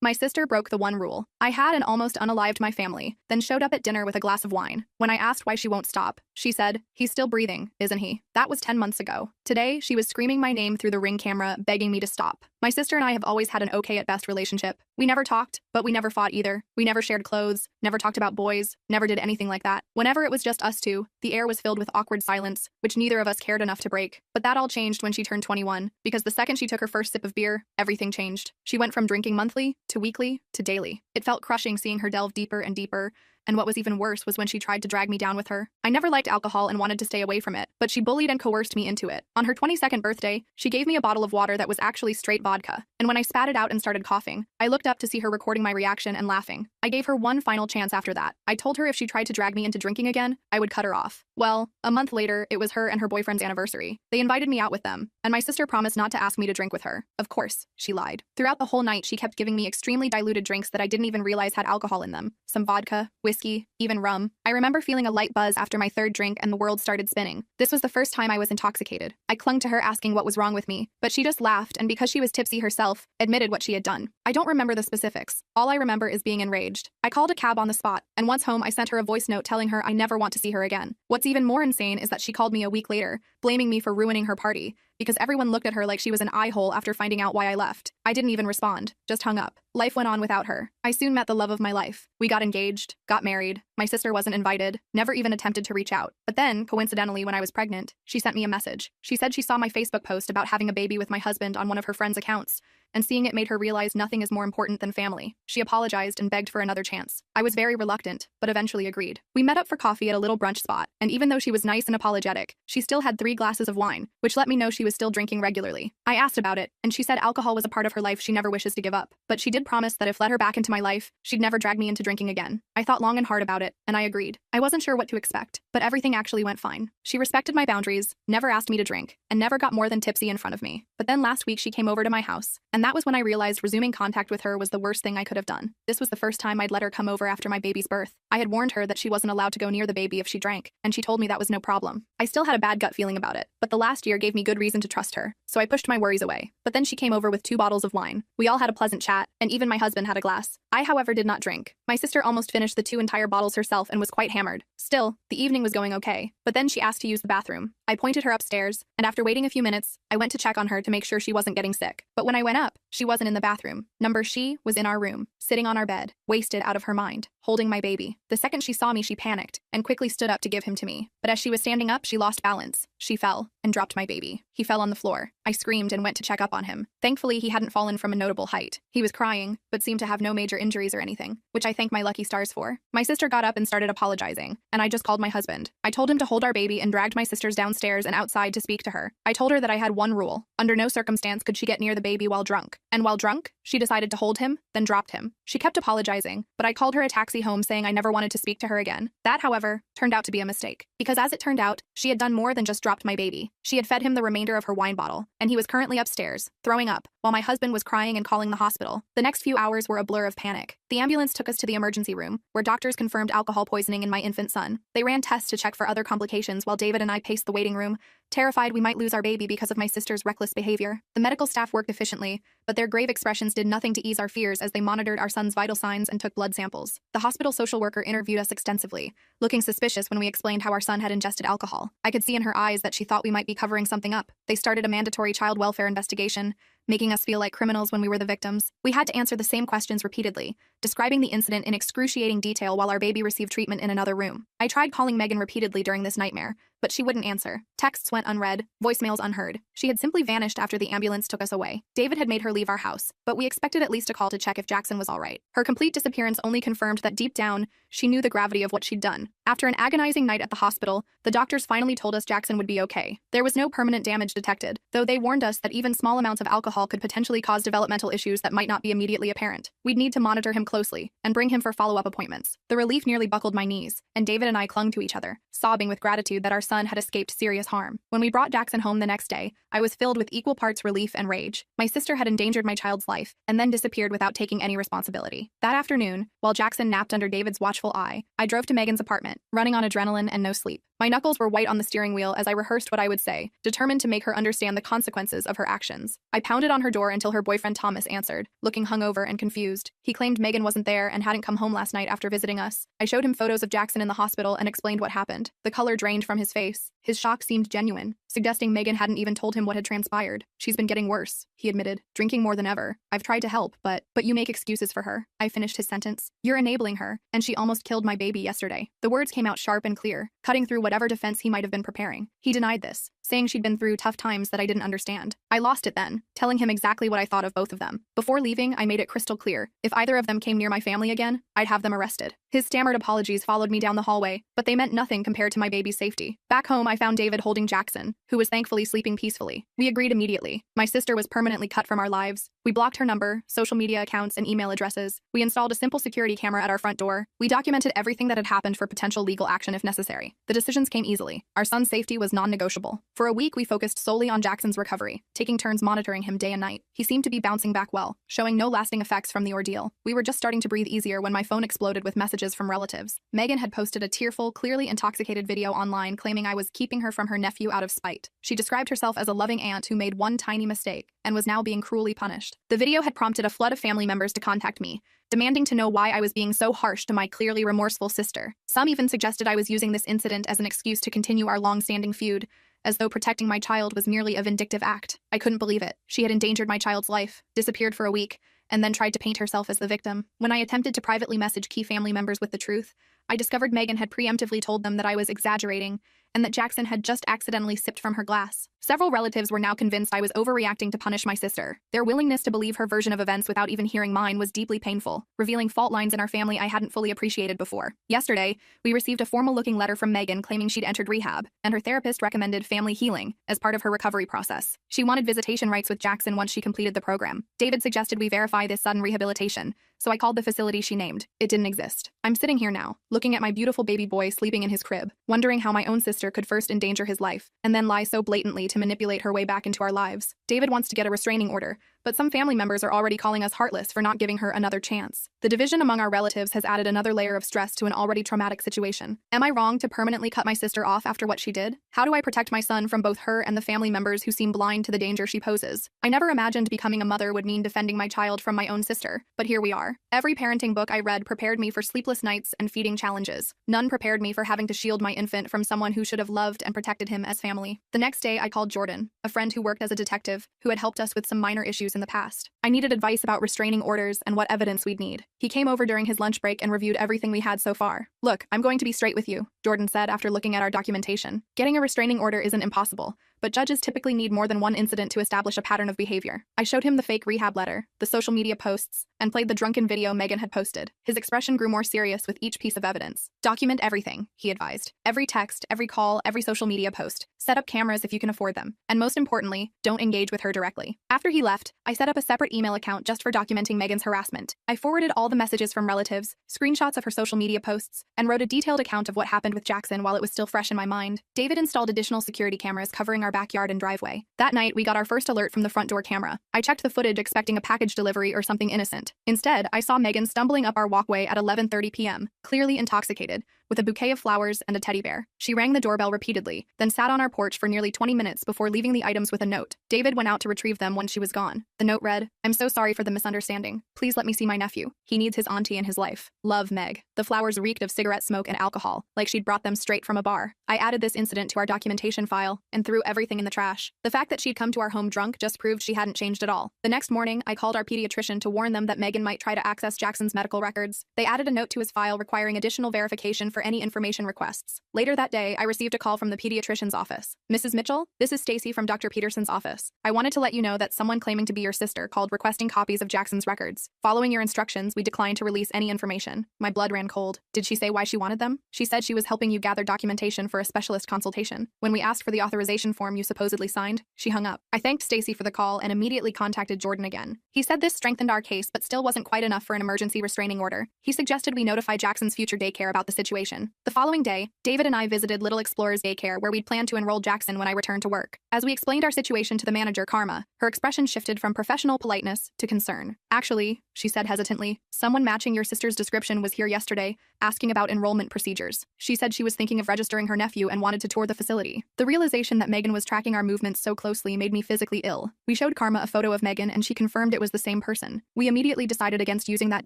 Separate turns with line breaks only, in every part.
My sister broke the one rule. I had and almost unalived my family, then showed up at dinner with a glass of wine. When I asked why she won't stop, she said, "He's still breathing, isn't he?" That was 10 months ago. Today, she was screaming my name through the Ring camera, begging me to stop. My sister and I have always had an okay at best relationship. We never talked, but we never fought either. We never shared clothes, never talked about boys, never did anything like that. Whenever it was just us two, the air was filled with awkward silence, which neither of us cared enough to break. But that all changed when she turned 21, because the second she took her first sip of beer, everything changed. She went from drinking monthly, to weekly, to daily. It felt crushing seeing her delve deeper and deeper, and what was even worse was when she tried to drag me down with her. I never liked alcohol and wanted to stay away from it, but she bullied and coerced me into it. On her 22nd birthday, she gave me a bottle of water that was actually straight vodka, and when I spat it out and started coughing, I looked up to see her recording my reaction and laughing. I gave her one final chance after that. I told her if she tried to drag me into drinking again, I would cut her off. Well, a month later, it was her and her boyfriend's anniversary. They invited me out with them, and my sister promised not to ask me to drink with her. Of course, she lied. Throughout the whole night, she kept giving me extremely diluted drinks that I didn't even realize had alcohol in them. Some vodka, whiskey, even rum. I remember feeling a light buzz after my third drink and the world started spinning. This was the first time I was intoxicated. I clung to her asking what was wrong with me, but she just laughed and because she was tipsy herself, admitted what she had done. I don't remember the specifics. All I remember is being enraged. I called a cab on the spot, and once home I sent her a voice note telling her I never want to see her again. What's even more insane is that she called me a week later, blaming me for ruining her party, because everyone looked at her like she was an eye-hole after finding out why I left. I didn't even respond, just hung up. Life went on without her. I soon met the love of my life. We got engaged, got married. My sister wasn't invited, never even attempted to reach out. But then, coincidentally, when I was pregnant, she sent me a message. She said she saw my Facebook post about having a baby with my husband on one of her friends' accounts, and seeing it made her realize nothing is more important than family. She apologized and begged for another chance. I was very reluctant, but eventually agreed. We met up for coffee at a little brunch spot, and even though she was nice and apologetic, she still had 3 glasses of wine, which let me know she was still drinking regularly. I asked about it, and she said alcohol was a part of her life she never wishes to give up, but she did promise that if let her back into my life, she'd never drag me into drinking again. I thought long and hard about it, and I agreed. I wasn't sure what to expect, but everything actually went fine. She respected my boundaries, never asked me to drink, and never got more than tipsy in front of me. But then last week she came over to my house, and that was when I realized resuming contact with her was the worst thing I could have done. This was the first time I'd let her come over after my baby's birth. I had warned her that she wasn't allowed to go near the baby if she drank, and she told me that was no problem. I still had a bad gut feeling about it, but the last year gave me good reason to trust her, so I pushed my worries away. But then she came over with 2 bottles of wine. We all had a pleasant chat, and even my husband had a glass. I, however, did not drink. My sister almost finished the 2 entire bottles herself and was quite hammered. Still, the evening was going okay, but then she asked to use the bathroom. I pointed her upstairs, and after waiting a few minutes, I went to check on her to make sure she wasn't getting sick. But when I went up, she wasn't in the bathroom. She was in our room, sitting on our bed, wasted out of her mind, holding my baby. The second she saw me, she panicked and quickly stood up to give him to me. But as she was standing up, she lost balance. She fell and dropped my baby. He fell on the floor. I screamed and went to check up on him. Thankfully, he hadn't fallen from a notable height. He was crying, but seemed to have no major injuries or anything, which I thank my lucky stars for. My sister got up and started apologizing, and I just called my husband. I told him to hold our baby and dragged my sisters downstairs and outside to speak to her. I told her that I had one rule. Under no circumstance could she get near the baby while drunk. And while drunk, she decided to hold him, then dropped him. She kept apologizing, but I called her a taxi home saying I never wanted to speak to her again. That, however, turned out to be a mistake. Because as it turned out, she had done more than just dropped my baby. She had fed him the remainder of her wine bottle, and he was currently upstairs, throwing up, while my husband was crying and calling the hospital. The next few hours were a blur of panic. The ambulance took us to the emergency room, where doctors confirmed alcohol poisoning in my infant son. They ran tests to check for other complications while David and I paced the waiting room, terrified we might lose our baby because of my sister's reckless behavior. The medical staff worked efficiently, but their grave expressions did nothing to ease our fears as they monitored our son's vital signs and took blood samples. The hospital social worker interviewed us extensively, looking suspicious when we explained how our son had ingested alcohol. I could see in her eyes that she thought we might be covering something up. They started a mandatory child welfare investigation, making us feel like criminals when we were the victims. We had to answer the same questions repeatedly, describing the incident in excruciating detail while our baby received treatment in another room. I tried calling Megan repeatedly during this nightmare, but she wouldn't answer. Texts went unread, voicemails unheard. She had simply vanished after the ambulance took us away. David had made her leave our house, but we expected at least a call to check if Jackson was all right. Her complete disappearance only confirmed that deep down, she knew the gravity of what she'd done. After an agonizing night at the hospital, the doctors finally told us Jackson would be okay. There was no permanent damage detected, though they warned us that even small amounts of alcohol could potentially cause developmental issues that might not be immediately apparent. We'd need to monitor him closely and bring him for follow-up appointments. The relief nearly buckled my knees, and David and I clung to each other, sobbing with gratitude that our son had escaped serious harm. When we brought Jackson home the next day, I was filled with equal parts relief and rage. My sister had endangered my child's life and then disappeared without taking any responsibility. That afternoon, while Jackson napped under David's watchful eye, I drove to Megan's apartment, running on adrenaline and no sleep. My knuckles were white on the steering wheel as I rehearsed what I would say, determined to make her understand the consequences of her actions. I pounded on her door until her boyfriend Thomas answered, looking hungover and confused. He claimed Megan wasn't there and hadn't come home last night after visiting us. I showed him photos of Jackson in the hospital and explained what happened. The color drained from his face. His shock seemed genuine, suggesting Megan hadn't even told him what had transpired. She's been getting worse, he admitted, drinking more than ever. I've tried to help, but you make excuses for her. I finished his sentence. You're enabling her, and she almost killed my baby yesterday. The words came out sharp and clear, cutting through whatever defense he might have been preparing. He denied this, saying she'd been through tough times that I didn't understand. I lost it then, telling him exactly what I thought of both of them. Before leaving, I made it crystal clear. If either of them came near my family again, I'd have them arrested. His stammered apologies followed me down the hallway, but they meant nothing compared to my baby's safety. Back home, I found David holding Jackson, who was thankfully sleeping peacefully. We agreed immediately. My sister was permanently cut from our lives. We blocked her number, social media accounts, and email addresses. We installed a simple security camera at our front door. We documented everything that had happened for potential legal action if necessary. The decisions came easily. Our son's safety was non-negotiable. For a week, we focused solely on Jackson's recovery, taking turns monitoring him day and night. He seemed to be bouncing back well, showing no lasting effects from the ordeal. We were just starting to breathe easier when my phone exploded with messages from relatives. Megan had posted a tearful, clearly intoxicated video online claiming I was keeping her from her nephew out of spite. She described herself as a loving aunt who made one tiny mistake and was now being cruelly punished. The video had prompted a flood of family members to contact me, demanding to know why I was being so harsh to my clearly remorseful sister. Some even suggested I was using this incident as an excuse to continue our long-standing feud, as though protecting my child was merely a vindictive act. I couldn't believe it. She had endangered my child's life, disappeared for a week, and then tried to paint herself as the victim. When I attempted to privately message key family members with the truth, I discovered Megan had preemptively told them that I was exaggerating and that Jackson had just accidentally sipped from her glass. Several relatives were now convinced I was overreacting to punish my sister. Their willingness to believe her version of events without even hearing mine was deeply painful, revealing fault lines in our family I hadn't fully appreciated before. Yesterday, we received a formal-looking letter from Megan claiming she'd entered rehab, and her therapist recommended family healing as part of her recovery process. She wanted visitation rights with Jackson once she completed the program. David suggested we verify this sudden rehabilitation, so I called the facility she named. It didn't exist. I'm sitting here now, looking at my beautiful baby boy sleeping in his crib, wondering how my own sister could first endanger his life, and then lie so blatantly to manipulate her way back into our lives. David wants to get a restraining order, but some family members are already calling us heartless for not giving her another chance. The division among our relatives has added another layer of stress to an already traumatic situation. Am I wrong to permanently cut my sister off after what she did? How do I protect my son from both her and the family members who seem blind to the danger she poses? I never imagined becoming a mother would mean defending my child from my own sister, but here we are. Every parenting book I read prepared me for sleepless nights and feeding challenges. None prepared me for having to shield my infant from someone who should have loved and protected him as family. The next day, I called Jordan, a friend who worked as a detective, who had helped us with some minor issues in the past. I needed advice about restraining orders and what evidence we'd need. He came over during his lunch break and reviewed everything we had so far. Look, I'm going to be straight with you, Jordan said after looking at our documentation. Getting a restraining order isn't impossible, but judges typically need more than one incident to establish a pattern of behavior. I showed him the fake rehab letter, the social media posts, and played the drunken video Megan had posted. His expression grew more serious with each piece of evidence. Document everything, he advised. Every text, every call, every social media post. Set up cameras if you can afford them. And most importantly, don't engage with her directly. After he left, I set up a separate email account just for documenting Megan's harassment. I forwarded all the messages from relatives, screenshots of her social media posts, and wrote a detailed account of what happened with Jackson while it was still fresh in my mind. David installed additional security cameras covering our backyard and driveway. That night, we got our first alert from the front door camera. I checked the footage expecting a package delivery or something innocent. Instead, I saw Megan stumbling up our walkway at 11:30 p.m., clearly intoxicated, with a bouquet of flowers and a teddy bear. She rang the doorbell repeatedly, then sat on our porch for nearly 20 minutes before leaving the items with a note. David went out to retrieve them when she was gone. The note read, "I'm so sorry for the misunderstanding. Please let me see my nephew. He needs his auntie in his life. Love, Meg." The flowers reeked of cigarette smoke and alcohol, like she'd brought them straight from a bar. I added this incident to our documentation file and threw everything in the trash. The fact that she'd come to our home drunk just proved she hadn't changed at all. The next morning, I called our pediatrician to warn them that Megan might try to access Jackson's medical records. They added a note to his file requiring additional verification for any information requests. Later that day, I received a call from the pediatrician's office. "Mrs. Mitchell, this is Stacy from Dr. Peterson's office. I wanted to let you know that someone claiming to be your sister called requesting copies of Jackson's records. Following your instructions, we declined to release any information." My blood ran cold. Did she say why she wanted them? She said she was helping you gather documentation for a specialist consultation. When we asked for the authorization form you supposedly signed, she hung up. I thanked Stacy for the call and immediately contacted Jordan again. He said this strengthened our case but still wasn't quite enough for an emergency restraining order. He suggested we notify Jackson's future daycare about the situation. situation. The following day, David and I visited Little Explorers Daycare where we'd planned to enroll Jackson when I returned to work. As we explained our situation to the manager, Karma, her expression shifted from professional politeness to concern. "Actually," she said hesitantly, "someone matching your sister's description was here yesterday, asking about enrollment procedures. She said she was thinking of registering her nephew and wanted to tour the facility." The realization that Megan was tracking our movements so closely made me physically ill. We showed Karma a photo of Megan and she confirmed it was the same person. We immediately decided against using that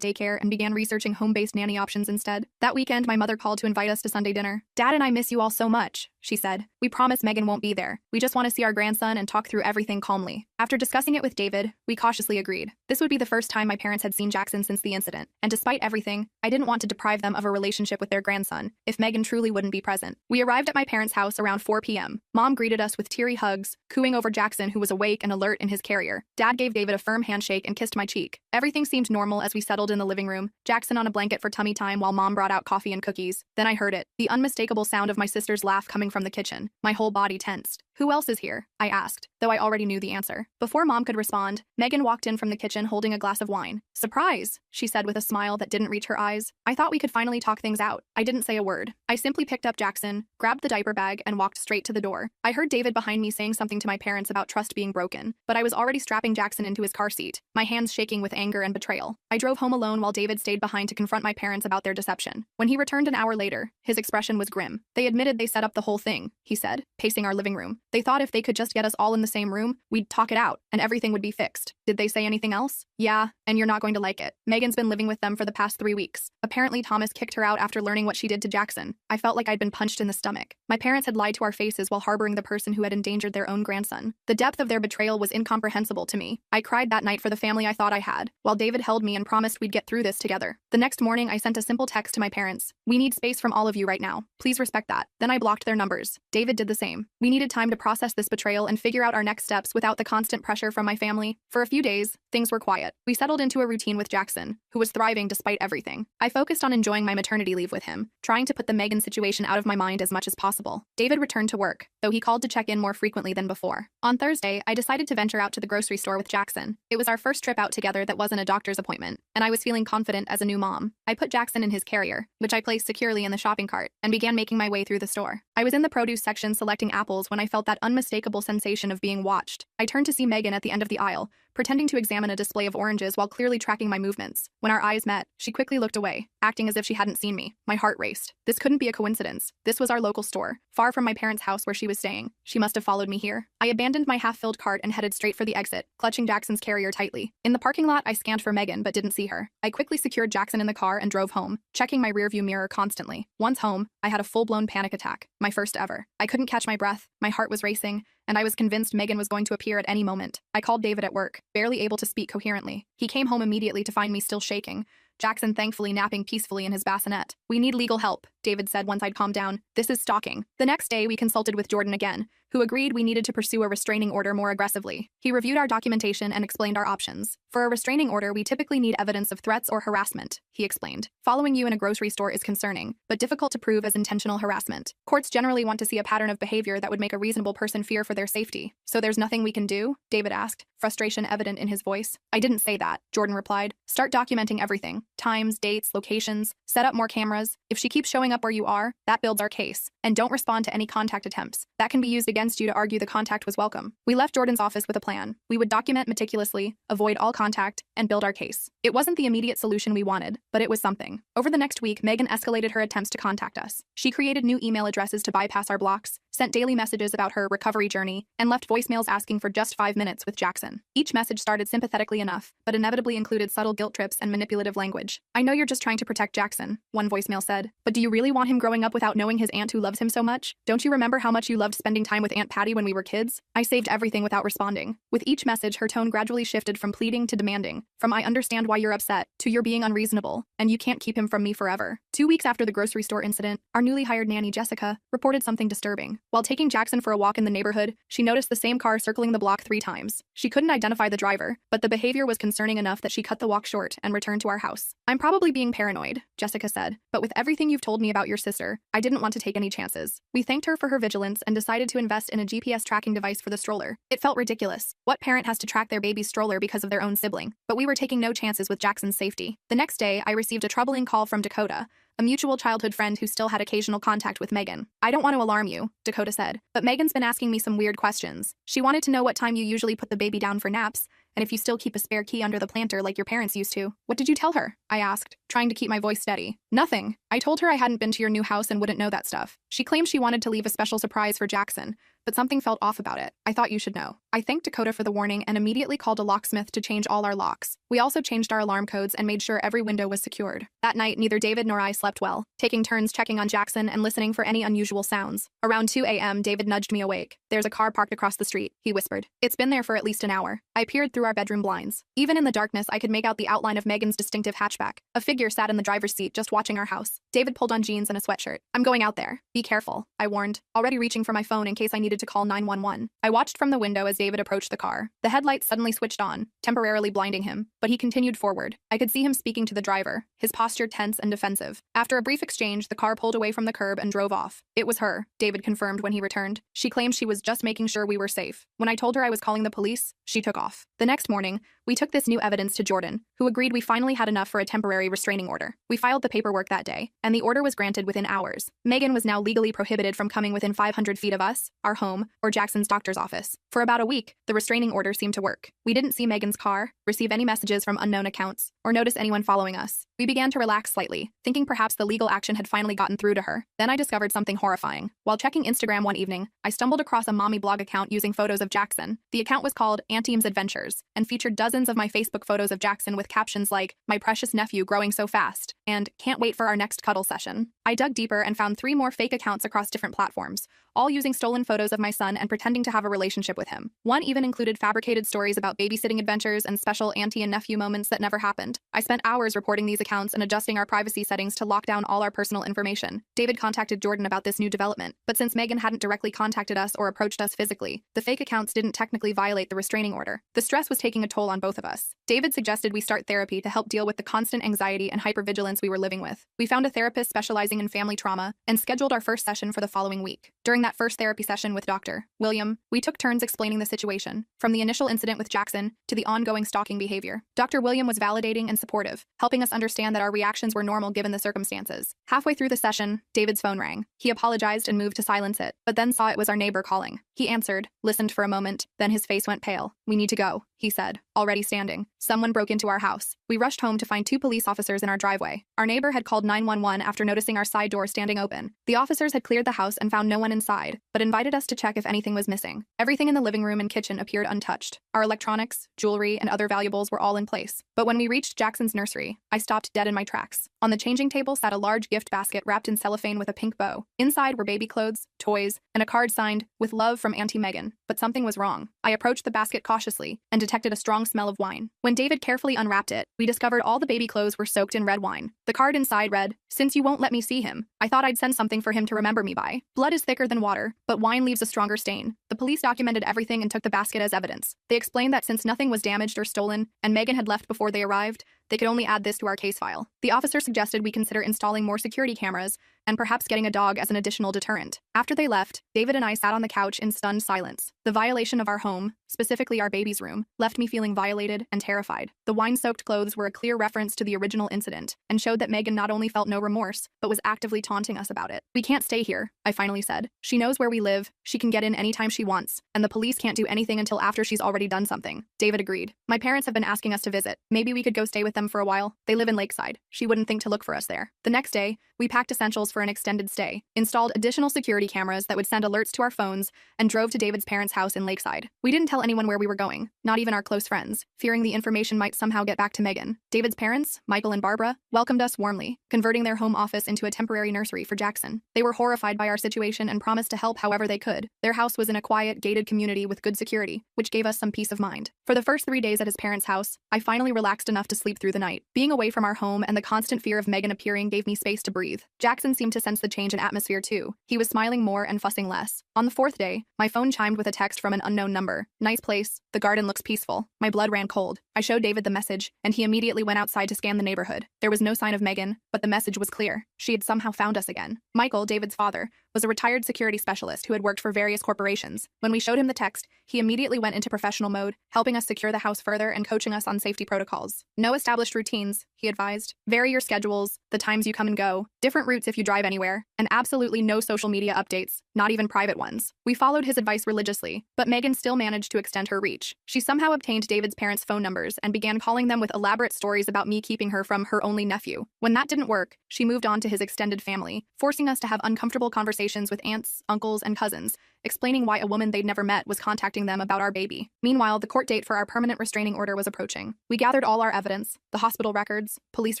daycare and began researching home-based nanny options instead. That weekend, my mother called to invite us to Sunday dinner. "Dad and I miss you all so much," she said. "We promise Megan won't be there. We just want to see our grandson and talk through everything calmly." After discussing it with David, we cautiously agreed. This would be the first time my parents had seen Jackson since the incident, and despite everything, I didn't want to deprive them of a relationship with their grandson if Megan truly wouldn't be present. We arrived at my parents' house around 4 p.m. Mom greeted us with teary hugs, cooing over Jackson, who was awake and alert in his carrier. Dad gave David a firm handshake and kissed my cheek. Everything seemed normal as we settled in the living room, Jackson on a blanket for tummy time while Mom brought out coffee and cookies. Then I heard it, the unmistakable sound of my sister's laugh coming from the kitchen. My whole body tensed. "Who else is here?" I asked, though I already knew the answer. Before Mom could respond, Megan walked in from the kitchen holding a glass of wine. "Surprise," she said with a smile that didn't reach her eyes. "I thought we could finally talk things out." I didn't say a word. I simply picked up Jackson, grabbed the diaper bag, and walked straight to the door. I heard David behind me saying something to my parents about trust being broken, but I was already strapping Jackson into his car seat, my hands shaking with anger and betrayal. I drove home alone while David stayed behind to confront my parents about their deception. When he returned an hour later, his expression was grim. "They admitted they set up the whole thing," he said, pacing our living room. "They thought if they could just get us all in the same room, we'd talk it out, and everything would be fixed." "Did they say anything else?" "Yeah, and you're not going to like it. Megan's been living with them for the past 3 weeks. Apparently Thomas kicked her out after learning what she did to Jackson." I felt like I'd been punched in the stomach. My parents had lied to our faces while harboring the person who had endangered their own grandson. The depth of their betrayal was incomprehensible to me. I cried that night for the family I thought I had, while David held me and promised we'd get through this together. The next morning, I sent a simple text to my parents. "We need space from all of you right now. Please respect that." Then I blocked their numbers. David did the same. We needed time to process this betrayal and figure out our next steps without the constant pressure from my family. For a few days, things were quiet. We settled into a routine with Jackson, who was thriving despite everything. I focused on enjoying my maternity leave with him, trying to put the Megan situation out of my mind as much as possible. David returned to work, though he called to check in more frequently than before. On Thursday, I decided to venture out to the grocery store with Jackson. It was our first trip out together that wasn't a doctor's appointment, and I was feeling confident as a new mom. I put Jackson in his carrier, which I placed securely in the shopping cart, and began making my way through the store. I was in the produce section selecting apples when I felt that unmistakable sensation of being watched. I turned to see Megan at the end of the aisle, pretending to examine a display of oranges while clearly tracking my movements. When our eyes met, she quickly looked away, acting as if she hadn't seen me. My heart raced. This couldn't be a coincidence. This was our local store, far from my parents' house where she was staying. She must have followed me here. I abandoned my half-filled cart and headed straight for the exit, clutching Jackson's carrier tightly. In the parking lot, I scanned for Megan but didn't see her. I quickly secured Jackson in the car and drove home, checking my rearview mirror constantly. Once home, I had a full-blown panic attack, my first ever. I couldn't catch my breath, my heart was racing, and I was convinced Megan was going to appear at any moment. I called David at work, barely able to speak coherently. He came home immediately to find me still shaking, Jackson thankfully napping peacefully in his bassinet. "We need legal help," David said once I'd calmed down. "This is stalking." The next day, we consulted with Jordan again, who agreed we needed to pursue a restraining order more aggressively. He reviewed our documentation and explained our options. "For a restraining order, we typically need evidence of threats or harassment," he explained. "Following you in a grocery store is concerning, but difficult to prove as intentional harassment. Courts generally want to see a pattern of behavior that would make a reasonable person fear for their safety." "So there's nothing we can do?" David asked, frustration evident in his voice. "I didn't say that," Jordan replied. "Start documenting everything. Times, dates, locations. Set up more cameras. If she keeps showing up where you are, that builds our case. And don't respond to any contact attempts. That can be used against you to argue the contact was welcome." We left Jordan's office with a plan. We would document meticulously, avoid all contact, and build our case. It wasn't the immediate solution we wanted, but it was something. Over the next week, Megan escalated her attempts to contact us. She created new email addresses to bypass our blocks, sent daily messages about her recovery journey, and left voicemails asking for just 5 minutes with Jackson. Each message started sympathetically enough, but inevitably included subtle guilt trips and manipulative language. "I know you're just trying to protect Jackson," one voicemail said, "but do you really want him growing up without knowing his aunt who loves him so much? Don't you remember how much you loved spending time with Aunt Patty when we were kids?" I saved everything without responding. With each message, her tone gradually shifted from pleading to demanding, from "I understand why you're upset" to "you're being unreasonable, and you can't keep him from me forever." 2 weeks after the grocery store incident, our newly hired nanny, Jessica, reported something disturbing. While taking Jackson for a walk in the neighborhood, she noticed the same car circling the block 3 times. She couldn't identify the driver, but the behavior was concerning enough that she cut the walk short and returned to our house. "I'm probably being paranoid," Jessica said, "but with everything you've told me about your sister, I didn't want to take any chances." We thanked her for her vigilance and decided to invest in a GPS tracking device for the stroller. It felt ridiculous. What parent has to track their baby's stroller because of their own sibling? But we were taking no chances with Jackson's safety. The next day, I received a troubling call from Dakota, a mutual childhood friend who still had occasional contact with Megan. "I don't want to alarm you," Dakota said, "but Megan's been asking me some weird questions. She wanted to know what time you usually put the baby down for naps, and if you still keep a spare key under the planter like your parents used to." "What did you tell her?" I asked, trying to keep my voice steady. "Nothing. I told her I hadn't been to your new house and wouldn't know that stuff. She claimed she wanted to leave a special surprise for Jackson, but something felt off about it. I thought you should know." I thanked Dakota for the warning and immediately called a locksmith to change all our locks. We also changed our alarm codes and made sure every window was secured. That night, neither David nor I slept well, taking turns checking on Jackson and listening for any unusual sounds. Around 2 a.m., David nudged me awake. "There's a car parked across the street," he whispered. "It's been there for at least an hour." I peered through our bedroom blinds. Even in the darkness, I could make out the outline of Megan's distinctive hatchback. A figure sat in the driver's seat just watching our house. David pulled on jeans and a sweatshirt. "I'm going out there. Be careful," I warned, already reaching for my phone in case I needed to call 911. I watched from the window as David approached the car. The headlights suddenly switched on, temporarily blinding him, but he continued forward. I could see him speaking to the driver, his posture tense and defensive. After a brief exchange, the car pulled away from the curb and drove off. "It was her," David confirmed when he returned. "She claimed she was just making sure we were safe. When I told her I was calling the police, she took off." The next morning, we took this new evidence to Jordan, who agreed we finally had enough for a temporary restraining order. We filed the paperwork that day, and the order was granted within hours. Megan was now legally prohibited from coming within 500 feet of us, our home, or Jackson's doctor's office. For about a week, the restraining order seemed to work. We didn't see Megan's car, receive any messages from unknown accounts, or notice anyone following us. We began to relax slightly, thinking perhaps the legal action had finally gotten through to her. Then I discovered something horrifying. While checking Instagram one evening, I stumbled across a mommy blog account using photos of Jackson. The account was called Auntie's Adventures, and featured dozens of my Facebook photos of Jackson with captions like, "My precious nephew growing so fast," and "Can't wait for our next cuddle session." I dug deeper and found 3 more fake accounts across different platforms, all using stolen photos of my son and pretending to have a relationship with him. One even included fabricated stories about babysitting adventures and special auntie and nephew moments that never happened. I spent hours reporting these accounts and adjusting our privacy settings to lock down all our personal information. David contacted Jordan about this new development, but since Megan hadn't directly contacted us or approached us physically, the fake accounts didn't technically violate the restraining order. The stress was taking a toll on both of us. David suggested we start therapy to help deal with the constant anxiety and hypervigilance we were living with. We found a therapist specializing in family trauma and scheduled our first session for the following week. During that first therapy session with Dr. William, we took turns explaining the situation, from the initial incident with Jackson to the ongoing stalking behavior. Dr. William was validating and supportive, helping us understand that our reactions were normal given the circumstances. Halfway through the session, David's phone rang. He apologized and moved to silence it, but then saw it was our neighbor calling. He answered, listened for a moment, then his face went pale. "We need to go," he said, already standing. "Someone broke into our house." We rushed home to find 2 police officers in our driveway. Our neighbor had called 911 after noticing our side door standing open. The officers had cleared the house and found no one inside, but invited us to check if anything was missing. Everything in the living room and kitchen appeared untouched. Our electronics, jewelry, and other valuables were all in place. But when we reached Jackson's nursery, I stopped dead in my tracks. On the changing table sat a large gift basket wrapped in cellophane with a pink bow. Inside were baby clothes, toys, and a card signed, "With love from Auntie Megan." But something was wrong. I approached the basket cautiously and detected a strong smell of wine. When David carefully unwrapped it, we discovered all the baby clothes were soaked in red wine. The card inside read, "Since you won't let me see him, I thought I'd send something for him to remember me by. Blood is thicker than water, but wine leaves a stronger stain." The police documented everything and took the basket as evidence. They explained that since nothing was damaged or stolen, and Megan had left before they arrived, they could only add this to our case file. The officer suggested we consider installing more security cameras and perhaps getting a dog as an additional deterrent. After they left, David and I sat on the couch in stunned silence. The violation of our home, specifically our baby's room, left me feeling violated and terrified. The wine-soaked clothes were a clear reference to the original incident and showed that Megan not only felt no remorse, but was actively taunting us about it. "We can't stay here," I finally said. "She knows where we live, she can get in anytime she wants, and the police can't do anything until after she's already done something." David agreed. "My parents have been asking us to visit. Maybe we could go stay with them for a while. They live in Lakeside. She wouldn't think to look for us there." The next day, we packed essentials for an extended stay, installed additional security cameras that would send alerts to our phones, and drove to David's parents' house in Lakeside. We didn't tell anyone where we were going, not even our close friends, fearing the information might somehow get back to Megan. David's parents, Michael and Barbara, welcomed us warmly, converting their home office into a temporary nursery for Jackson. They were horrified by our situation and promised to help however they could. Their house was in a quiet, gated community with good security, which gave us some peace of mind. For the first 3 days at his parents' house, I finally relaxed enough to sleep through the night. Being away from our home and the constant fear of Megan appearing gave me space to breathe. Jackson seemed to sense the change in atmosphere too. He was smiling more and fussing less. On the 4th day, my phone chimed with a text from an unknown number. "Nice place. The garden looks peaceful." My blood ran cold. I showed David the message, and he immediately went outside to scan the neighborhood. There was no sign of Megan, but the message was clear. She had somehow found us again. Michael, David's father, was a retired security specialist who had worked for various corporations. When we showed him the text, he immediately went into professional mode, helping us secure the house further and coaching us on safety protocols. No establishment established routines, he advised. Vary your schedules, the times you come and go, different routes if you drive anywhere, and absolutely no social media updates, not even private ones. We followed his advice religiously, but Megan still managed to extend her reach. She somehow obtained David's parents' phone numbers and began calling them with elaborate stories about me keeping her from her only nephew. When that didn't work, she moved on to his extended family, forcing us to have uncomfortable conversations with aunts, uncles, and cousins, explaining why a woman they'd never met was contacting them about our baby. Meanwhile, the court date for our permanent restraining order was approaching. We gathered all our evidence, the hospital records, police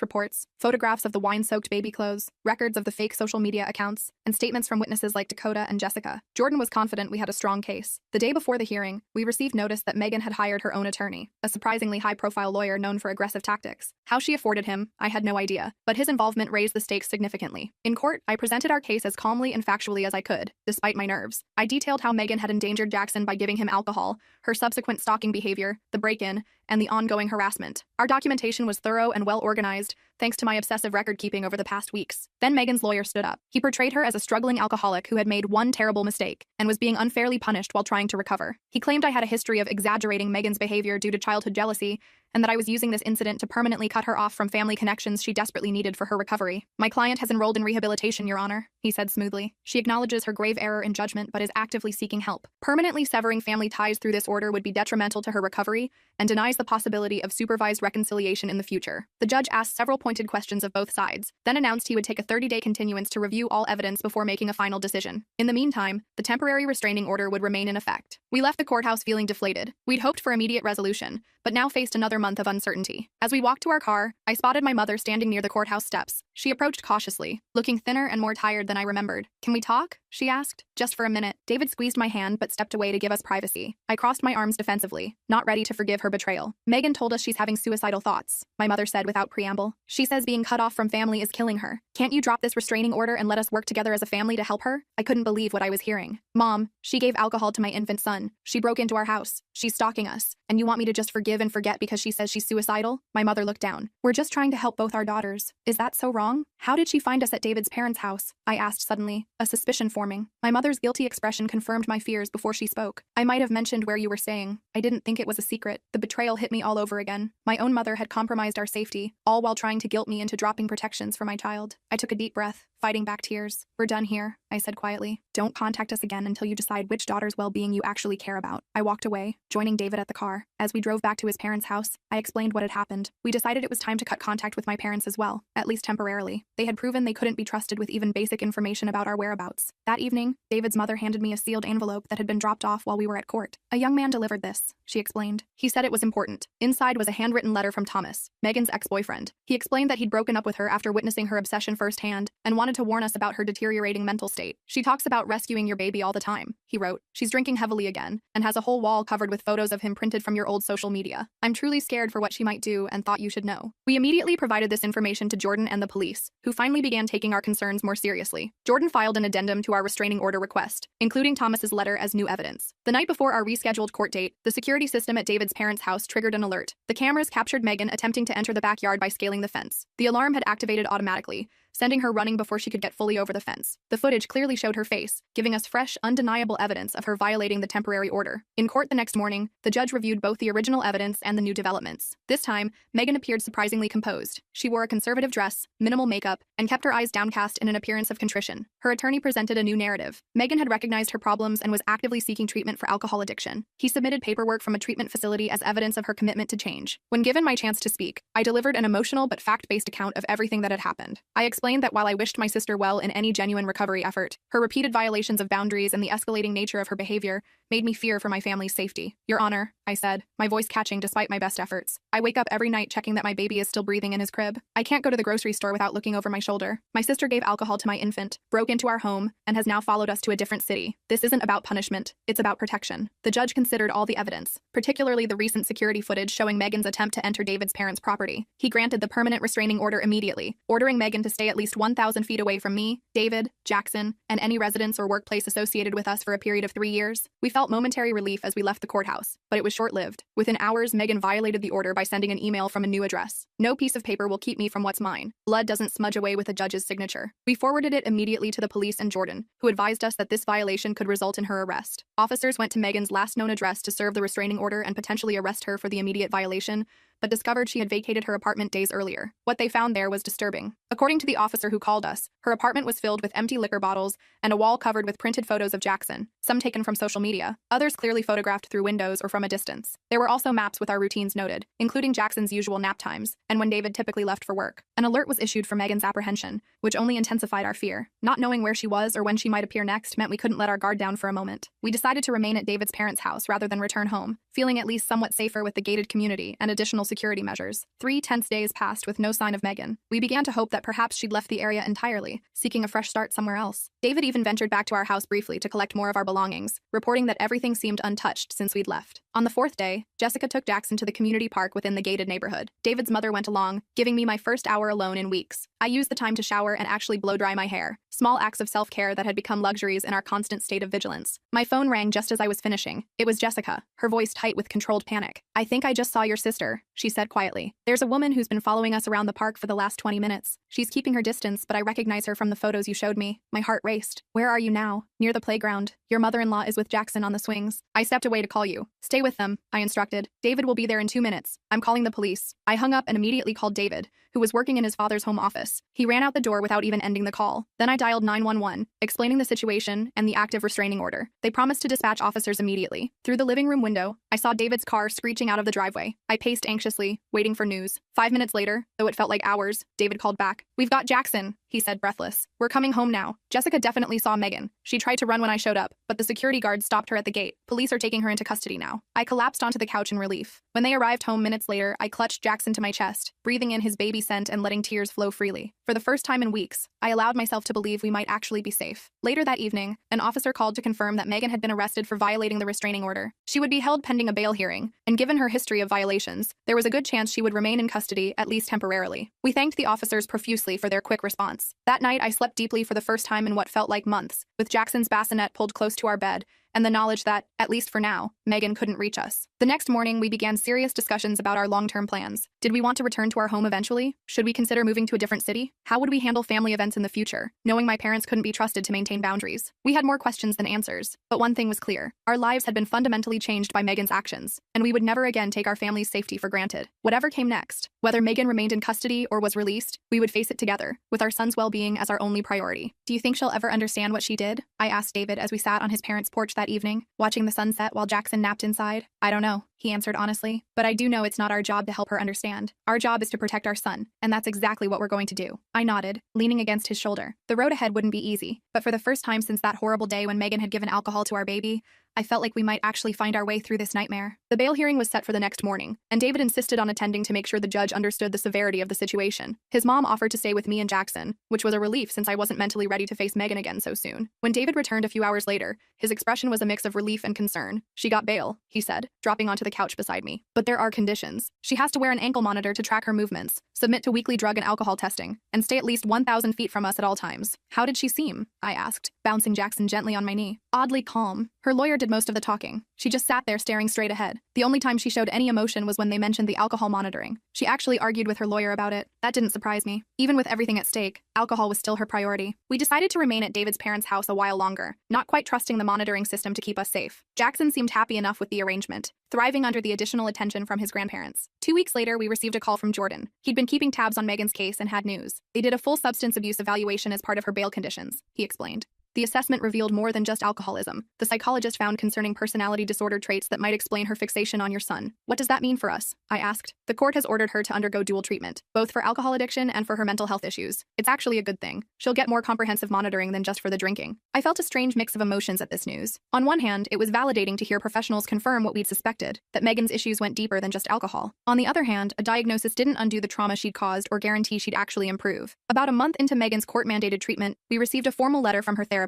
reports, photographs of the wine-soaked baby clothes, records of the fake social media accounts, and statements from witnesses like Dakota and Jessica. Jordan was confident we had a strong case. The day before the hearing, we received notice that Megan had hired her own attorney, a surprisingly high-profile lawyer known for aggressive tactics. How she afforded him, I had no idea, but his involvement raised the stakes significantly. In court, I presented our case as calmly and factually as I could, despite my nerves. I detailed how Megan had endangered Jackson by giving him alcohol, her subsequent stalking behavior, the break-in, and the ongoing harassment. Our documentation was thorough and well-organized, thanks to my obsessive record-keeping over the past weeks. Then Megan's lawyer stood up. He portrayed her as a struggling alcoholic who had made one terrible mistake and was being unfairly punished while trying to recover. He claimed I had a history of exaggerating Megan's behavior due to childhood jealousy, and that I was using this incident to permanently cut her off from family connections she desperately needed for her recovery. My client has enrolled in rehabilitation, Your Honor, he said smoothly. She acknowledges her grave error in judgment but is actively seeking help. Permanently severing family ties through this order would be detrimental to her recovery and denies the possibility of supervised reconciliation in the future. The judge asked several pointed questions of both sides, then announced he would take a 30-day continuance to review all evidence before making a final decision. In the meantime, the temporary restraining order would remain in effect. We left the courthouse feeling deflated. We'd hoped for immediate resolution, but now faced another month of uncertainty. As we walked to our car, I spotted my mother standing near the courthouse steps. She approached cautiously, looking thinner and more tired than I remembered. "Can we talk?" she asked. "Just for a minute." David squeezed my hand but stepped away to give us privacy. I crossed my arms defensively, not ready to forgive her betrayal. "Megan told us she's having suicidal thoughts," my mother said without preamble. "She says being cut off from family is killing her. Can't you drop this restraining order and let us work together as a family to help her?" I couldn't believe what I was hearing. "Mom, she gave alcohol to my infant son. She broke into our house. She's stalking us. And you want me to just forgive and forget because she says she's suicidal?" My mother looked down. "We're just trying to help both our daughters. Is that so wrong? How did she find us at David's parents' house?" I asked suddenly, a suspicion forming. My mother's guilty expression confirmed my fears before she spoke. "I might have mentioned where you were staying. I didn't think it was a secret." The betrayal hit me all over again. My own mother had compromised our safety, all while trying to guilt me into dropping protections for my child. I took a deep breath, fighting back tears. "We're done here," I said quietly. "Don't contact us again until you decide which daughter's well-being you actually care about." I walked away, joining David at the car. As we drove back to his parents' house, I explained what had happened. We decided it was time to cut contact with my parents as well, at least temporarily. They had proven they couldn't be trusted with even basic information about our whereabouts. That evening, David's mother handed me a sealed envelope that had been dropped off while we were at court. "A young man delivered this," she explained. "He said it was important." Inside was a handwritten letter from Thomas, Megan's ex-boyfriend. He explained that he'd broken up with her after witnessing her obsession firsthand and wanted to warn us about her deteriorating mental state. "She talks about rescuing your baby all the time," he wrote. "She's drinking heavily again and has a whole wall covered with photos of him printed from your old social media. I'm truly scared for what she might do and thought you should know." We immediately provided this information to Jordan and the police, who finally began taking our concerns more seriously. Jordan filed an addendum to our restraining order request, including Thomas's letter as new evidence. The night before our rescheduled court date, the security system at David's parents' house triggered an alert. The cameras captured Megan attempting to enter the backyard by scaling the fence. The alarm had activated automatically, sending her running before she could get fully over the fence. The footage clearly showed her face, giving us fresh, undeniable evidence of her violating the temporary order. In court the next morning, the judge reviewed both the original evidence and the new developments. This time, Megan appeared surprisingly composed. She wore a conservative dress, minimal makeup, and kept her eyes downcast in an appearance of contrition. Her attorney presented a new narrative. Megan had recognized her problems and was actively seeking treatment for alcohol addiction. He submitted paperwork from a treatment facility as evidence of her commitment to change. When given my chance to speak, I delivered an emotional but fact-based account of everything that had happened. I explained that while I wished my sister well in any genuine recovery effort, her repeated violations of boundaries and the escalating nature of her behavior made me fear for my family's safety. "Your Honor," I said, my voice catching despite my best efforts. "I wake up every night checking that my baby is still breathing in his crib. I can't go to the grocery store without looking over my shoulder. My sister gave alcohol to my infant, broke into our home, and has now followed us to a different city. This isn't about punishment, it's about protection." The judge considered all the evidence, particularly the recent security footage showing Megan's attempt to enter David's parents' property. He granted the permanent restraining order immediately, ordering Megan to stay at least 1,000 feet away from me, David, Jackson, and any residence or workplace associated with us for a period of 3 years. We felt momentary relief as we left the courthouse, but it was short-lived. Within hours, Megan violated the order by sending an email from a new address. "No piece of paper will keep me from what's mine. Blood doesn't smudge away with a judge's signature." We forwarded it immediately to the police and Jordan, who advised us that this violation could result in her arrest. Officers went to Megan's last known address to serve the restraining order and potentially arrest her for the immediate violation, but discovered she had vacated her apartment days earlier. What they found there was disturbing. According to the officer who called us, her apartment was filled with empty liquor bottles and a wall covered with printed photos of Jackson, some taken from social media, others clearly photographed through windows or from a distance. There were also maps with our routines noted, including Jackson's usual nap times and when David typically left for work. An alert was issued for Megan's apprehension, which only intensified our fear. Not knowing where she was or when she might appear next meant we couldn't let our guard down for a moment. We decided to remain at David's parents' house rather than return home, feeling at least somewhat safer with the gated community and additional security measures. 3 tense days passed with no sign of Megan. We began to hope that perhaps she'd left the area entirely, seeking a fresh start somewhere else. David even ventured back to our house briefly to collect more of our belongings, reporting that everything seemed untouched since we'd left. On the 4th day, Jessica took Jackson to the community park within the gated neighborhood. David's mother went along, giving me my first hour alone in weeks. I used the time to shower and actually blow-dry my hair, small acts of self-care that had become luxuries in our constant state of vigilance. My phone rang just as I was finishing. It was Jessica, her voice tight with controlled panic. "I think I just saw your sister," she said quietly. "There's a woman who's been following us around the park for the last 20 minutes. She's keeping her distance, but I recognize her from the photos you showed me." My heart raced. "Where are you now?" "Near the playground. Your mother-in-law is with Jackson on the swings." I stepped away to call you. "Stay with them," I instructed. "David will be there in 2 minutes. I'm calling the police." I hung up and immediately called David, who was working in his father's home office. He ran out the door without even ending the call. Then I dialed 911, explaining the situation and the active restraining order. They promised to dispatch officers immediately. Through the living room window, I saw David's car screeching out of the driveway. I paced anxiously, waiting for news. 5 minutes later, though it felt like hours, David called back. "We've got Jackson," he said, breathless. "We're coming home now." Jessica definitely saw Megan. She tried to run when I showed up, but the security guard stopped her at the gate. "Police are taking her into custody now." I collapsed onto the couch in relief. When they arrived home minutes later, I clutched Jackson to my chest, breathing in his baby scent and letting tears flow freely. For the first time in weeks, I allowed myself to believe we might actually be safe. Later that evening, an officer called to confirm that Megan had been arrested for violating the restraining order. She would be held pending a bail hearing, and given her history of violations, there was a good chance she would remain in custody, at least temporarily. We thanked the officers profusely for their quick response. That night, I slept deeply for the first time in what felt like months, with Jackson's bassinet pulled close to our bed, and the knowledge that, at least for now, Megan couldn't reach us. The next morning, we began serious discussions about our long-term plans. Did we want to return to our home eventually? Should we consider moving to a different city? How would we handle family events in the future, knowing my parents couldn't be trusted to maintain boundaries? We had more questions than answers, but one thing was clear. Our lives had been fundamentally changed by Megan's actions, and we would never again take our family's safety for granted. Whatever came next, whether Megan remained in custody or was released, we would face it together, with our son's well-being as our only priority. "Do you think she'll ever understand what she did?" I asked David as we sat on his parents' porch that evening, watching the sunset while Jackson napped inside. "I don't know," he answered honestly, "but I do know it's not our job to help her understand. Our job is to protect our son, and that's exactly what we're going to do." I nodded, leaning against his shoulder. The road ahead wouldn't be easy, but for the first time since that horrible day when Megan had given alcohol to our baby, I felt like we might actually find our way through this nightmare. The bail hearing was set for the next morning, and David insisted on attending to make sure the judge understood the severity of the situation. His mom offered to stay with me and Jackson, which was a relief since I wasn't mentally ready to face Megan again so soon. When David returned a few hours later, his expression was a mix of relief and concern. "She got bail," he said, dropping onto the couch beside me. "But there are conditions. She has to wear an ankle monitor to track her movements, submit to weekly drug and alcohol testing, and stay at least 1,000 feet from us at all times." "How did she seem?" I asked, bouncing Jackson gently on my knee. "Oddly calm. Her lawyer did most of the talking. She just sat there staring straight ahead. The only time she showed any emotion was when they mentioned the alcohol monitoring. She actually argued with her lawyer about it. That didn't surprise me. Even with everything at stake, alcohol was still her priority." We decided to remain at David's parents' house a while longer, not quite trusting the monitoring system to keep us safe. Jackson seemed happy enough with the arrangement, thriving under the additional attention from his grandparents. 2 weeks later, we received a call from Jordan. He'd been keeping tabs on Megan's case and had news. They did a full substance abuse evaluation as part of her bail conditions, he explained. The assessment revealed more than just alcoholism. The psychologist found concerning personality disorder traits that might explain her fixation on your son. "What does that mean for us?" I asked. "The court has ordered her to undergo dual treatment, both for alcohol addiction and for her mental health issues. It's actually a good thing. She'll get more comprehensive monitoring than just for the drinking." I felt a strange mix of emotions at this news. On one hand, it was validating to hear professionals confirm what we'd suspected, that Megan's issues went deeper than just alcohol. On the other hand, a diagnosis didn't undo the trauma she'd caused or guarantee she'd actually improve. About a month into Megan's court-mandated treatment, we received a formal letter from her therapist.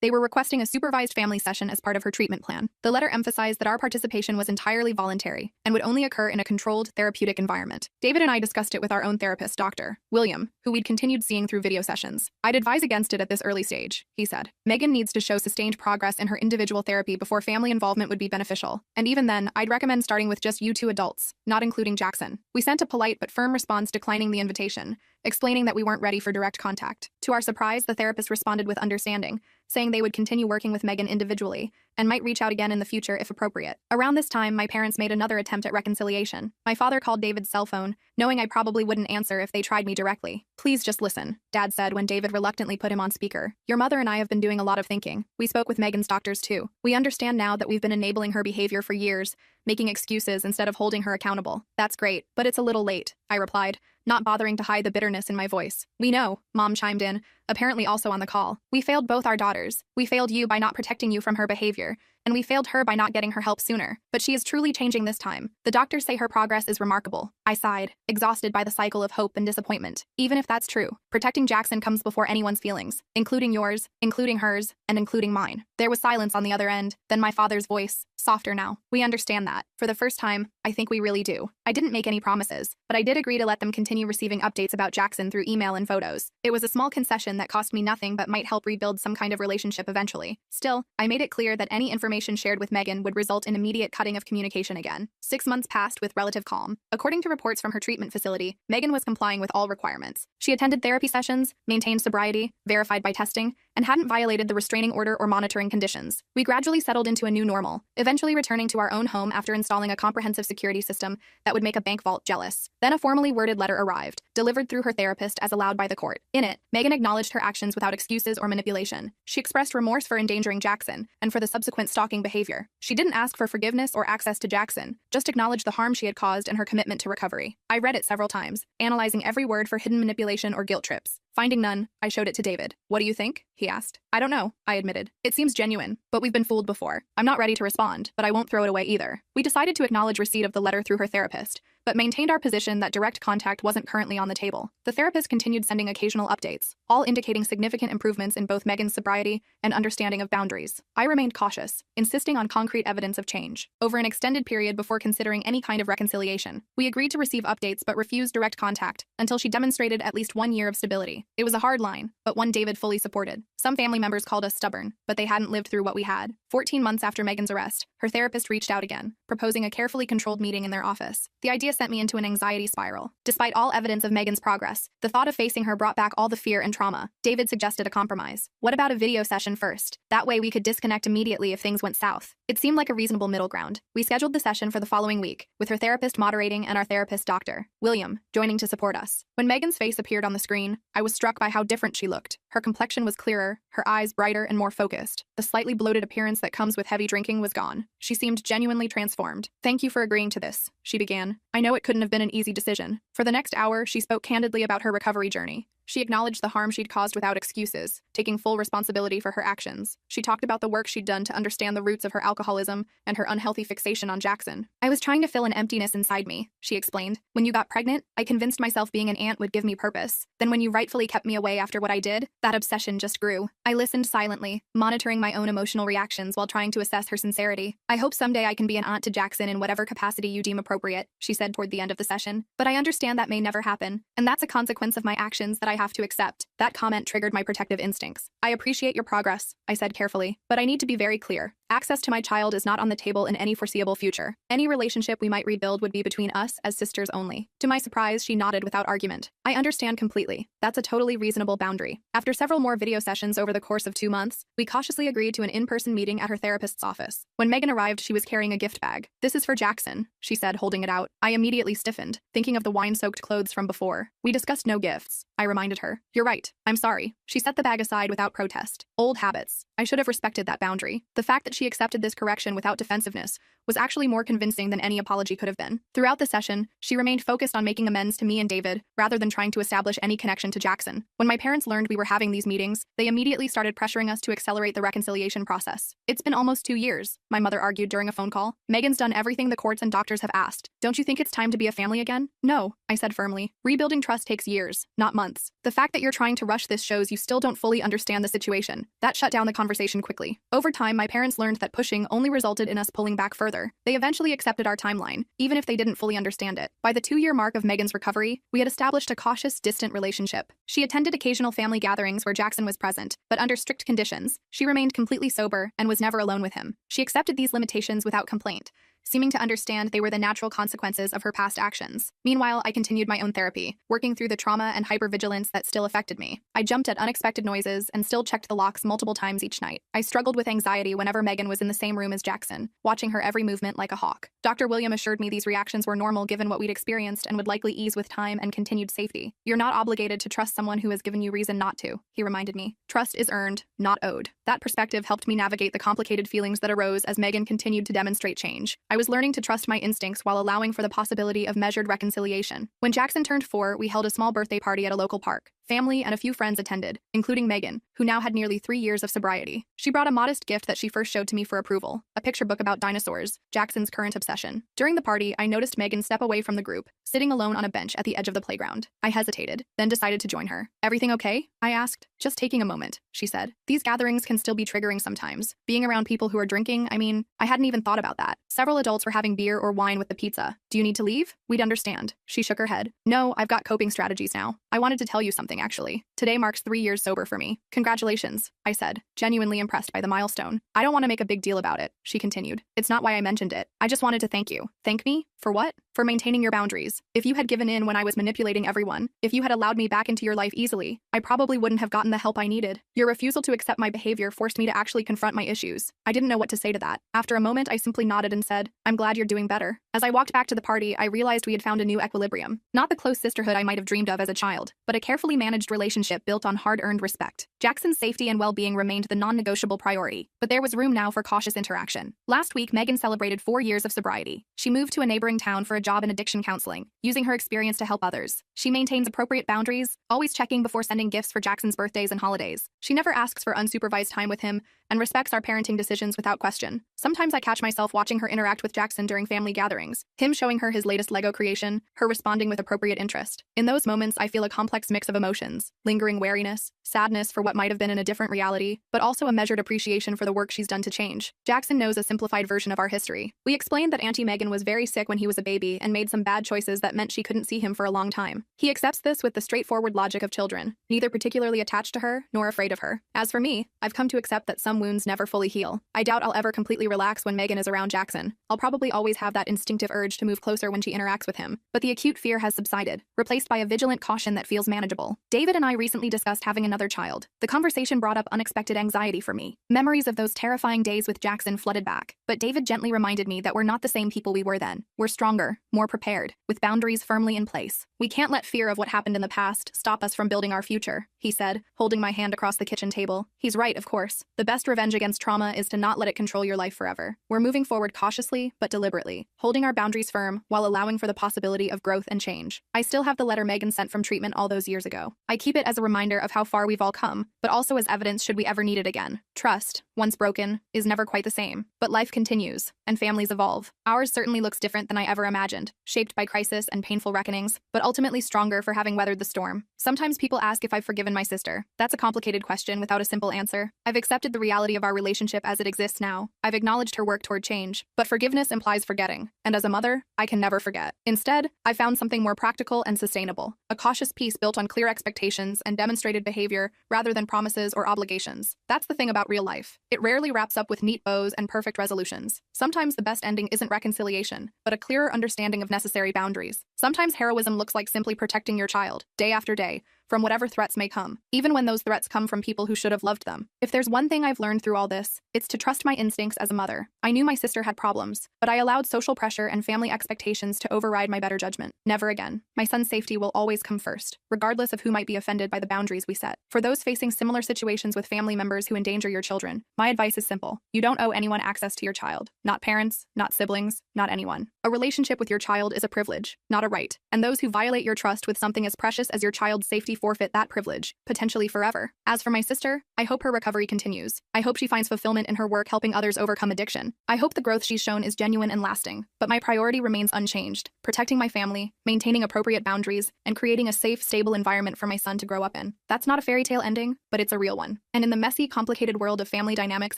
They were requesting a supervised family session as part of her treatment plan. The letter emphasized that our participation was entirely voluntary and would only occur in a controlled, therapeutic environment. David and I discussed it with our own therapist, Dr. William, who we'd continued seeing through video sessions. "I'd advise against it at this early stage," he said. "Megan needs to show sustained progress in her individual therapy before family involvement would be beneficial. And even then, I'd recommend starting with just you two adults, not including Jackson." We sent a polite but firm response declining the invitation, explaining that we weren't ready for direct contact. To our surprise, the therapist responded with understanding, saying they would continue working with Megan individually and might reach out again in the future if appropriate. Around this time, my parents made another attempt at reconciliation. My father called David's cell phone, knowing I probably wouldn't answer if they tried me directly. "Please just listen," Dad said when David reluctantly put him on speaker. "Your mother and I have been doing a lot of thinking. We spoke with Megan's doctors too. We understand now that we've been enabling her behavior for years, making excuses instead of holding her accountable. That's great, but it's a little late," I replied, not bothering to hide the bitterness in my voice. "We know," Mom chimed in, apparently also on the call. "We failed both our daughters. We failed you by not protecting you from her behavior, and we failed her by not getting her help sooner. But she is truly changing this time. The doctors say her progress is remarkable." I sighed, exhausted by the cycle of hope and disappointment. Even if that's true, protecting Jackson comes before anyone's feelings, including yours, including hers, and including mine. There was silence on the other end, then my father's voice, softer now. "We understand that. For the first time, I think we really do. I didn't make any promises, but I did agree to let them continue receiving updates about Jackson through email and photos. It was a small concession that cost me nothing but might help rebuild some kind of relationship eventually. Still, I made it clear that any information shared with Megan would result in immediate cutting of communication again." 6 months passed with relative calm. According to reports from her treatment facility, Megan was complying with all requirements. She attended therapy sessions, maintained sobriety, verified by testing, and hadn't violated the restraining order or monitoring conditions. We gradually settled into a new normal, eventually returning to our own home after installing a comprehensive security system that would make a bank vault jealous. Then a formally worded letter arrived, delivered through her therapist as allowed by the court. In it, Megan acknowledged her actions without excuses or manipulation. She expressed remorse for endangering Jackson and for the subsequent stalking behavior. She didn't ask for forgiveness or access to Jackson, just acknowledged the harm she had caused and her commitment to recovery. I read it several times, analyzing every word for hidden manipulation or guilt trips. Finding none, I showed it to David. "What do you think?" he asked. "I don't know," I admitted. "It seems genuine, but we've been fooled before. I'm not ready to respond, but I won't throw it away either." We decided to acknowledge receipt of the letter through her therapist, but maintained our position that direct contact wasn't currently on the table. The therapist continued sending occasional updates, all indicating significant improvements in both Megan's sobriety and understanding of boundaries. I remained cautious, insisting on concrete evidence of change. Over an extended period before considering any kind of reconciliation, we agreed to receive updates but refused direct contact until she demonstrated at least 1 year of stability. It was a hard line, but one David fully supported. Some family members called us stubborn, but they hadn't lived through what we had. 14 months after Megan's arrest, her therapist reached out again, proposing a carefully controlled meeting in their office. The idea sent me into an anxiety spiral. Despite all evidence of Megan's progress, the thought of facing her brought back all the fear and trauma. David suggested a compromise. "What about a video session first? That way we could disconnect immediately if things went south." It seemed like a reasonable middle ground. We scheduled the session for the following week, with her therapist moderating and our therapist doctor, William, joining to support us. When Megan's face appeared on the screen, I was struck by how different she looked. Her complexion was clearer, her eyes brighter and more focused. The slightly bloated appearance that comes with heavy drinking was gone. She seemed genuinely transformed. "Thank you for agreeing to this," she began. "I know it couldn't have been an easy decision." For the next hour, she spoke candidly about her recovery journey. She acknowledged the harm she'd caused without excuses, taking full responsibility for her actions. She talked about the work she'd done to understand the roots of her alcoholism and her unhealthy fixation on Jackson. "I was trying to fill an emptiness inside me," she explained. "When you got pregnant, I convinced myself being an aunt would give me purpose. Then when you rightfully kept me away after what I did, that obsession just grew." I listened silently, monitoring my own emotional reactions while trying to assess her sincerity. "I hope someday I can be an aunt to Jackson in whatever capacity you deem appropriate," she said toward the end of the session. "But I understand that may never happen, and that's a consequence of my actions that I have to accept." That comment triggered my protective instincts. "I appreciate your progress," I said carefully, "but I need to be very clear. Access to my child is not on the table in any foreseeable future. Any relationship we might rebuild would be between us as sisters only." To my surprise, she nodded without argument. "I understand completely. That's a totally reasonable boundary." After several more video sessions over the course of 2 months, we cautiously agreed to an in-person meeting at her therapist's office. When Megan arrived, she was carrying a gift bag. "This is for Jackson," she said, holding it out. I immediately stiffened, thinking of the wine-soaked clothes from before. "We discussed no gifts," I reminded her. "You're right. I'm sorry." She set the bag aside without protest. Old habits. I should have respected that boundary. The fact that she accepted this correction without defensiveness was actually more convincing than any apology could have been. Throughout the session, she remained focused on making amends to me and David, rather than trying to establish any connection to Jackson. When my parents learned we were having these meetings, they immediately started pressuring us to accelerate the reconciliation process. "It's been almost 2 years," my mother argued during a phone call. "Megan's done everything the courts and doctors have asked. Don't you think it's time to be a family again?" "No," I said firmly. "Rebuilding trust takes years, not months. The fact that you're trying to rush this shows you still don't fully understand the situation." That shut down the conversation quickly. Over time, my parents learned that pushing only resulted in us pulling back further. They eventually accepted our timeline, even if they didn't fully understand it. By the 2-year mark of Megan's recovery, we had established a cautious, distant relationship. She attended occasional family gatherings where Jackson was present, but under strict conditions. She remained completely sober and was never alone with him. She accepted these limitations without complaint, seeming to understand they were the natural consequences of her past actions. Meanwhile, I continued my own therapy, working through the trauma and hypervigilance that still affected me. I jumped at unexpected noises and still checked the locks multiple times each night. I struggled with anxiety whenever Megan was in the same room as Jackson, watching her every movement like a hawk. Dr. William assured me these reactions were normal given what we'd experienced and would likely ease with time and continued safety. You're not obligated to trust someone who has given you reason not to, he reminded me. Trust is earned, not owed. That perspective helped me navigate the complicated feelings that arose as Megan continued to demonstrate change. I was learning to trust my instincts while allowing for the possibility of measured reconciliation. When Jackson turned 4, we held a small birthday party at a local park. Family and a few friends attended, including Megan, who now had nearly 3 years of sobriety. She brought a modest gift that she first showed to me for approval, a picture book about dinosaurs, Jackson's current obsession. During the party, I noticed Megan step away from the group, sitting alone on a bench at the edge of the playground. I hesitated, then decided to join her. Everything okay? I asked. Just taking a moment, she said. These gatherings can still be triggering sometimes. Being around people who are drinking, I hadn't even thought about that. Several adults were having beer or wine with the pizza. Do you need to leave? We'd understand. She shook her head. No, I've got coping strategies now. I wanted to tell you something, actually. Today marks 3 years sober for me. Congratulations, I said, genuinely impressed by the milestone. I don't want to make a big deal about it, she continued. It's not why I mentioned it. I just wanted to thank you. Thank me? For what? For maintaining your boundaries. If you had given in when I was manipulating everyone, if you had allowed me back into your life easily, I probably wouldn't have gotten the help I needed. Your refusal to accept my behavior forced me to actually confront my issues. I didn't know what to say to that. After a moment, I simply nodded and said, I'm glad you're doing better. As I walked back to the party, I realized we had found a new equilibrium. Not the close sisterhood I might have dreamed of as a child, but a carefully managed relationship built on hard-earned respect. Jackson's safety and well-being remained the non-negotiable priority, but there was room now for cautious interaction. Last week, Megan celebrated 4 years of sobriety. She moved to a neighboring town for a job in addiction counseling, using her experience to help others. She maintains appropriate boundaries, always checking before sending gifts for Jackson's birthdays and holidays. She never asks for unsupervised time with him and respects our parenting decisions without question. Sometimes I catch myself watching her interact with Jackson during family gatherings, him showing her his latest Lego creation, her responding with appropriate interest. In those moments, I feel a complex mix of emotions, lingering wariness, sadness for what might have been in a different reality, but also a measured appreciation for the work she's done to change. Jackson knows a simplified version of our history. We explained that Auntie Megan was very sick when he was a baby and made some bad choices that meant she couldn't see him for a long time. He accepts this with the straightforward logic of children, neither particularly attached to her nor afraid of her. As for me, I've come to accept that some wounds never fully heal. I doubt I'll ever completely relax when Megan is around Jackson. I'll probably always have that instinctive urge to move closer when she interacts with him, but the acute fear has subsided, replaced by a vigilant caution that feels manageable. David and I recently discussed having another child. The conversation brought up unexpected anxiety for me. Memories of those terrifying days with Jackson flooded back, but David gently reminded me that we're not the same people we were then. We're stronger, more prepared, with boundaries firmly in place. We can't let fear of what happened in the past stop us from building our future, he said, holding my hand across the kitchen table. He's right, of course. The best revenge against trauma is to not let it control your life forever. We're moving forward cautiously, but deliberately, holding our boundaries firm while allowing for the possibility of growth and change. I still have the letter Megan sent from treatment all those years ago. I keep it as a reminder of how far we've all come, but also as evidence should we ever need it again. Trust, once broken, is never quite the same. But life continues, and families evolve. Ours certainly looks different than I ever imagined, shaped by crisis and painful reckonings, but ultimately stronger for having weathered the storm. Sometimes people ask if I've forgiven my sister. That's a complicated question without a simple answer. I've accepted the reality of our relationship as it exists now. I've acknowledged her work toward change, but forgiveness implies forgetting. And as a mother, I can never forget. Instead, I found something more practical and sustainable. A cautious peace built on clear expectations and demonstrated behavior rather than promises or obligations. That's the thing about real life. It rarely wraps up with neat bows and perfect resolutions. Sometimes the best ending isn't reconciliation, but a clearer understanding of necessary boundaries. Sometimes heroism looks like simply protecting your child, day after day, from whatever threats may come, even when those threats come from people who should have loved them. If there's one thing I've learned through all this, it's to trust my instincts as a mother. I knew my sister had problems, but I allowed social pressure and family expectations to override my better judgment. Never again. My son's safety will always come first, regardless of who might be offended by the boundaries we set. For those facing similar situations with family members who endanger your children, my advice is simple. You don't owe anyone access to your child. Not parents, not siblings, not anyone. A relationship with your child is a privilege, not a right. And those who violate your trust with something as precious as your child's safety forfeit that privilege, potentially forever. As for my sister, I hope her recovery continues. I hope she finds fulfillment in her work helping others overcome addiction. I hope the growth she's shown is genuine and lasting. But my priority remains unchanged: protecting my family, maintaining appropriate boundaries, and creating a safe, stable environment for my son to grow up in. That's not a fairy tale ending, but it's a real one. And in the messy, complicated world of family dynamics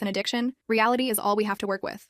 and addiction, reality is all we have to work with.